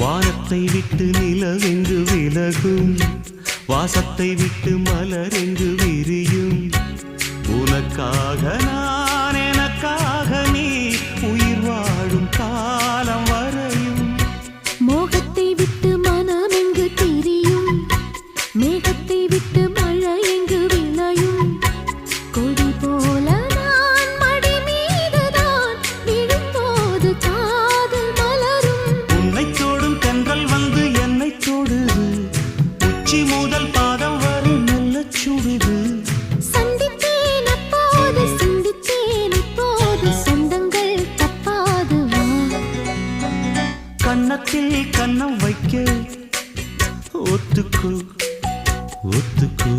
வானத்தை விட்டு நிலவெங்கு விலகும், வாசத்தை விட்டு மலரெங்கு விரியும். உனக்காக நான், எனக்காக நீ, உயிர் வாழும் காலம் வரையும். மோகத்தை விட்டு மனம் எங்கு திரியும், மேகத்தை விட்டு மழை எங்கு விளையும். கொடி போல நான் மடி மீதுதான் விழும்போது காதல் மலரும். உன்னை தோடும் தென்றல் வந்து என்னை தொடுது, உச்சி முதல் பாதம் வரை நல்ல சுடுது. சந்தித்தேன் அப்போது, சிந்தித்தேன் இப்போது, சொந்தங்கள் தப்பாது வா. கன்னத்தில் கன்னம் வைக்க ஒத்துக்கோ ஒத்துக்கோ.